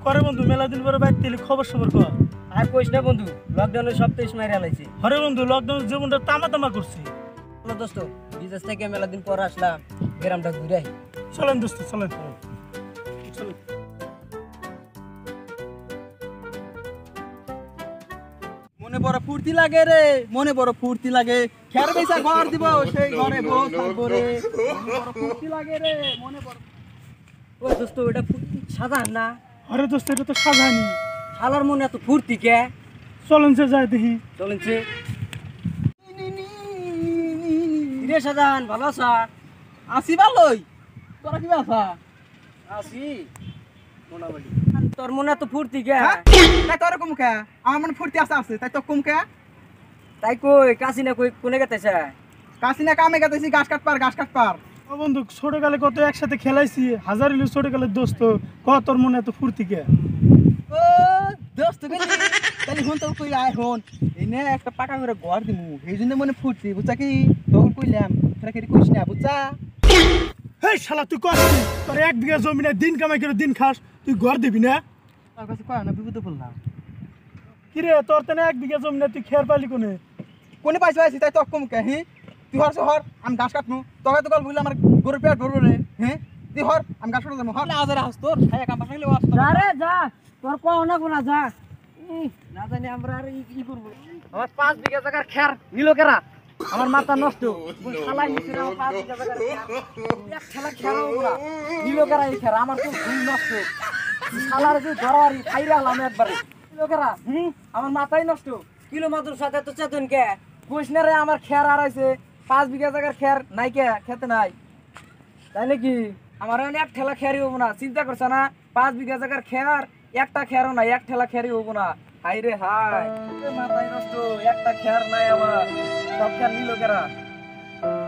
করে বন্ধু মেলা দিন পরে বাইর তেলি খবর সবর কর। আর কইস না বন্ধু, লকডাউনে সব তেইশ মাইরে আলাইছি। হরে বন্ধু লকডাউন জীবনটা তামা তামা করছি। চলো দোস্ত, বিদেশ থেকে মেলা দিন পর আসলাম, গ্রামটা ঘুরে আই। চলেন দোস্ত চলেন চলেন। মনে বড় ফুর্তি লাগে রে, মনে বড় ফুর্তি লাগে, খের বেচা ঘর দিব সেই ঘরে বউ থাকবো রে। মনে বড় ফুর্তি লাগে রে, মনে বড়। ও দোস্ত, ওটা সাধারণ না? হরে দোস্ত এটা তো সাজানি। শালার মনে এত ফুর্তি কে? চলেন সে যায় দেখি। চলেন সে। রে সাধারণ, ভালো আছা? আসি ভালোই, তোরা কি বাসা? আছি মোটামুটি। তোর মনে এত ফুর্তি কে? তাই তোর কম কে? আমার মনে ফুর্তি আছে আছে, তাই তো কম কে? তাই কই কাশি না কই কোনে গেতেছে? কাশিনা কামে গেতেছি, ঘাস কাটপার ঘাস কাটপার। ও বন্ধু ছোটকালে কত একসাথে খেলাইছি, হাজার হইলো ছোটকালের দোস্ত। তোর মনে এত ফুর্তি কে? ও দোস্ত গেলি তাহলে হন তো কই আয় হন, এনে একটা পাকা করে ঘর দিমু, এই জন্য মনে ফুর্তি বুঝছা কি? তোর কইলাম তোরা কি কইস না বুঝছা? হেই শালা তুই করছিস, তোর 1 বিঘা জমি না, দিন কামাই করে দিন খাস, তুই ঘর দিবি না? তোর কাছে কয় না বিপদে পড়লাম। কিরে তোর তেনে 1 বিঘা জমি না, তুই খের পালি কোনে? কোনে পাইছো আইছি তাই তো কম কে? হি তুই হর হর আমি ঘাস কাটমু, তোকে তো গল বুঝলে আমার গরুর পেট ভরবো রে। হ্যাঁ তুই হর আমি ঘাস কাটতে যাবো, হর না আজারে হাস তোর খাই কাম পাইলে ওয়াস যা রে যা, তোর কও না কোনা যা। না জানি আমরা আর কি করব। আমার 5 বিঘা জায়গার খের নিল কেরা? আমার মাথা নষ্ট। শালাই নিছে রে, আমার 5 বিঘা জায়গার খের। এক ঠেলা খের ওরা নিল কেরা? এই খের আমার তো ভুল নষ্ট। শালার যে জরারি খাইরা হলাম একবারে। নিল কেরা? আমার মাথাই নষ্ট। কিলো মাদুর সাথে তো চেতন কে কইস না রে? আমার খের হারাইছে, 5 বিঘা জায়গার খের নাই কে? খেতে নাই তাই নাকি? আমার এক ঠেলা খেরই হবো না, চিন্তা করছে না? 5 বিঘা জায়গার খের, একটা খেরও নাই, এক ঠেলা খেরই হবো না। হাই রে হাই, মাথায় নষ্ট, একটা খের নাই আমার, সব খের নিল কেরা?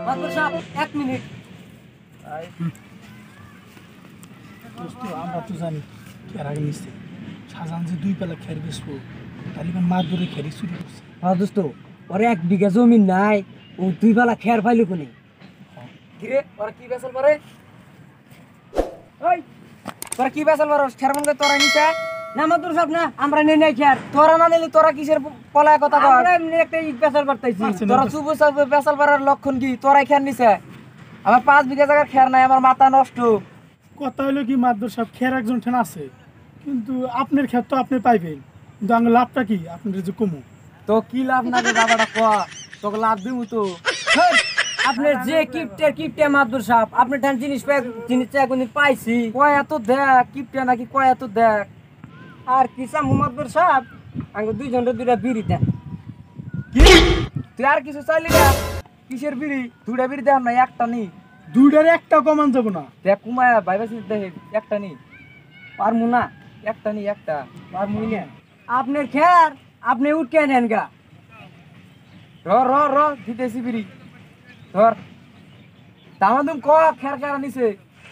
মাদুর সাহেব 1 মিনিট। দোস্ত আমরা তো জানি খের আগে নিচ্ছে, সাজান যে 2 পেলা খের বেসবো, তালিবান মার ধরে খেরি চুরি করছে। হ্যাঁ দোস্ত, ওর 1 বিঘা জমি নাই, ও 2 বেলা খের পাইলো কোনে? কিরে ওরা কি বেসাল পারে? ওই তোরা কি বেসাল পারস? খের মনে তোরা নিছে না? মাদুর সাহেব না, আমরা নেই নাই খের। তোরা না নিলে তোরা কিসের পলায় কথা কর? আমরা এমনি একটা বেসাল পারতাইছি, তোরা চুপ চাপ বেসাল পারার লক্ষণ কি? তোরাই খের নিছে, আমার 5 বিঘা জায়গার খের নাই, আমার মাথা নষ্ট। কথা হইলো কি মাদ্দর সাহেব, খের একজন ঠেন আছে, কিন্তু আপনার খের তো আপনি পাইবেন, কিন্তু আমার লাভটা কি আপনার যে কমু? তো কি লাভ না রে বাবাটা ক, তোকে লাভ দিমু তো। আপনার যে কিপটে মাদুর সাহেব, আপনি ঠান জিনিস কোনদিন পাইছি? কয় এত দেখ কিপটে নাকি, কয় এত দেখ। আর কিসা মাদুর সাহেব আঙ্গ 2 জনের 2টা বিড়ি দেন। কি তুই আর কিছু চাইলি না? কিসের বিড়ি? 2টা বিড়ি দেন না, একটা নি। 2টার একটা কমান যাব না। দেখ কুমায়া ভাইবা চিন্তা দেখ, একটা নি পারমু না, একটা নি, একটা পারমুই না। আপনার খের আপনি উঠকে নেন গা। র র র দিতেছি বিড়ি ধর। তামাদুম ক খের কারা নিছে?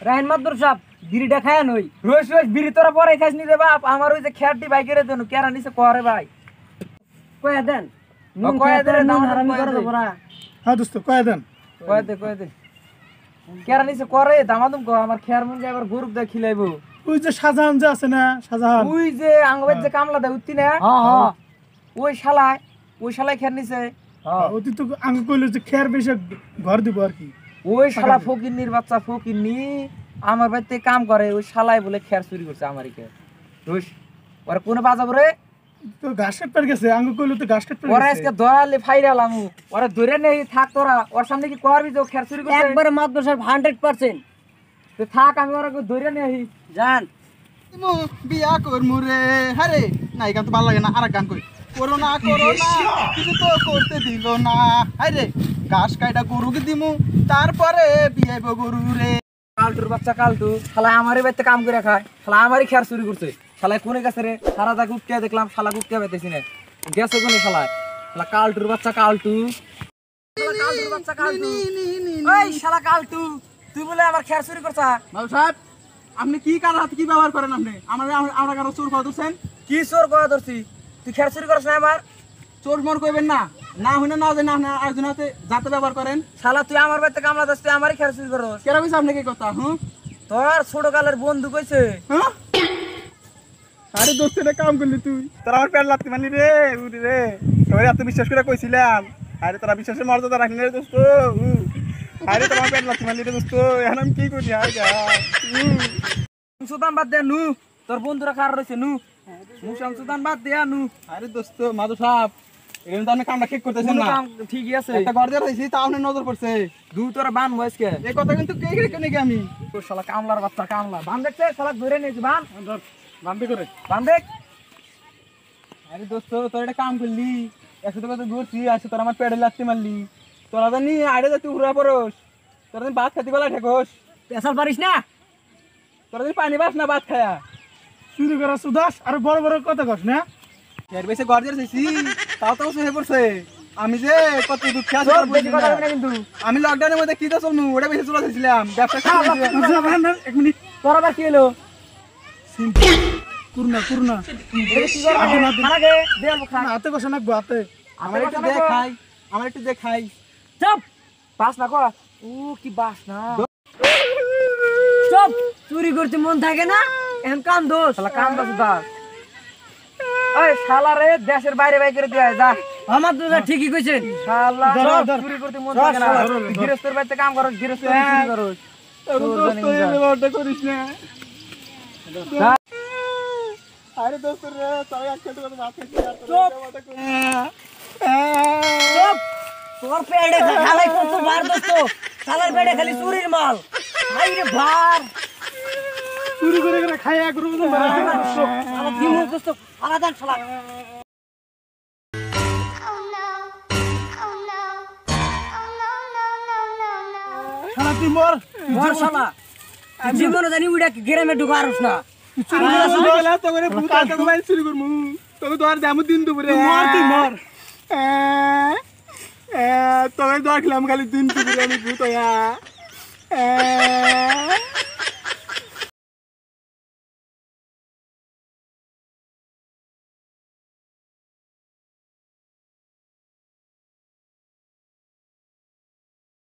রাহিন মাদুর সাহেব বিড়িটা খায় নই, রোজ রোজ বিড়ি তোরা পরে খাইস নি রে বাপ। আমার ওই যে খেরটি বাইকের দেন, কেরা নিছে করে ভাই? কয়া দেন, কয়া দেন, নাম হারামি করে দেব না। হ্যাঁ দোস্ত কয়ে দেন। কয়া দে কেরা নিছে করে? দামাদুম ক আমার খের মন যায়, আবার গরুপ দা খিলাইবো। ওই যে শাহজাহান যে আছে না, শাহজাহান ওই যে আঙ্গবের যে কামলা দেয় উঠতি না, ওই শালায় খের নিছে। অতি তো আঙ্গ কইলো যে খের বেশি ঘর দিব আর কি। ওই শালা ফকিন্নির বাচ্চা, ফকিন্নি আমার বাড়িতে কাম করে, ওই শালাই বলে খের চুরি করছে আমারই খের। বুঝ ওরা কোনে বাজাবো রে? তো ঘাস কাটতে গেছে, আঙ্গ কইলো তো ঘাস কাটতে ওরা গেছে। আজকে ধরালে ফাইরালাম, ওরা ধরে নেই থাক। তোরা ওর সামনে কি করবি যে ও খের চুরি করছে? একবারে মাত্র স্যার 100%। তো থাক, আমি ওরা ধরে নেই জান। মু বিয়া করমু রে। হ্যাঁ না এই গান তো ভালো লাগে না, আর এক গান কই। করোনা করোনা কিছু তো করতে দিল না, হাই রে ঘাস কাইটা গরুকে দিমু, তারপরে বিয়াইব গরু রে। কালটুর বাচ্চা কালটু, শালা আমারই বাড়িতে কাম করে খায়, শালা আমারই খের চুরি করছে। শালা কোনে গেছে রে? সারা দা গুপটিয়া দেখলাম, শালা গুপটিয়া পাইতেছি না, গেছে কোনে শালা? শালা কালটুর বাচ্চা কালটু, কালটুর বাচ্চা কালটু। এই শালা কালটু, তুই বলে আমার খের চুরি করছ? মাল সাহেব আপনি কি কার হাতে কি ব্যবহার করেন? আপনি আমরা কারো চোর কথা ধরছেন? কি চোর করা ধরছি? তুই খের চুরি করছ না আমার? চোর মোর কইবেন না, না হইনা না জানি আপনি আরেকজন হাতে যাতে ব্যবহার করেন। শালা তুই আমার বাড়িতে কামলা দিস, তুই আমারই খের চুরি করস? কেরা কইছে আপনি কি কথা? হুঁ তোর ছোট কালের বন্ধু কইছে। হ্যাঁ আরে দোস্ত এটা কাম করলি তুই তোরা আমার পেট লাগতে মানি রে উড়ি রে তোর এত বিশ্বাস করে কইছিলাম আরে তোরা বিশ্বাসের মর্যাদা রাখলি রে দোস্ত আরে তোর আমার পেট লাগতে মানি রে দোস্ত এখন আমি কি করি আয় যা শামসুদান বাদ দে নু তোর বন্ধুরা খার রয়েছে নু শামসুদান বাদ দে নু আরে দোস্ত মাধু সাহেব এরকম তো আপনি কামটা ঠিক করতেছেন না ঠিকই আছে একটা গর্জা রয়েছি তা আপনার নজর পড়ছে দু তোরা বান বয়সকে এই কথা কিন্তু কে কে নাকি আমি তোর শালা কামলার বাচ্চা কামলা বান দেখছে শালা ধরে নিয়েছি বান বাম্পি করে বান দেখ আরে দোস্ত তোর এটা কাম করলি একসাথে কত ঘুরছি আসে তোর আমার পেটে লাগতে মারলি তোরা জানি আড়ে যাতে উড়া পড়স তোরা জানি ভাত খাতে বেলা ঠেকস পেশাল পারিস না তোরা জানি পানি বাস না ভাত খায়া শুরু করা সুদাস আর বড় বড় কথা কস না এর বেশি গর্জের চাইছি তাও তো হয়ে পড়ছে আমি যে কত দুঃখে আছি তোর তোর বেশি বুঝলি কথা না। বলবি না কিন্তু আমি লকডাউনের মধ্যে কি তো চলনু ওটা বেশি চলে যাচ্ছিলাম ব্যবসা এক মিনিট তোর আবার কি হলো করুনা করুনা এটা কি করবি খানা গে দে অল্প খা হাতে বসে নাকবো হাতে আমার একটু দে খাই আমার একটু দে খাই চুপ বাস না কর ও কি বাস না চুপ চুরি করতে মন থাকে না এখন কাম দোষ শালা কাম দোষ দা এই শালা রে দেশের বাইরে বাইরে করে দিয়া যা আমার তো ঠিকই কইছেন শালা চুরি করতে মন থাকে না গৃহস্থের বাড়িতে কাম করো গৃহস্থের চুরি করো দোস্ত এই ব্যাপারটা করিস না আরে দোস্ত রে তোরা একসাথে কত ভাত খাচ্ছি আর তোরা চুপ তোর পেড়ে খালাই কত বার দোস্ত শালার পেড়ে খালি চুরির মাল ভাই রে ভার চুরি করে করে খাইয়া করবো আমার দিমু দোস্ত আলাদা শালা Oh no. Oh no. Oh no, no, no, no, no. সারা তুই মর মর শালা জীবনে জানি উড়া গ্রামে ঢুকারছ না তোকে ভূত আছে মোবাইল চুরি করমু তোকে তো আর দামু দিন দুপুরে মর তুই মর তোকে দেখলাম খালি দিন দুপুরে আমি ভূত হইয়া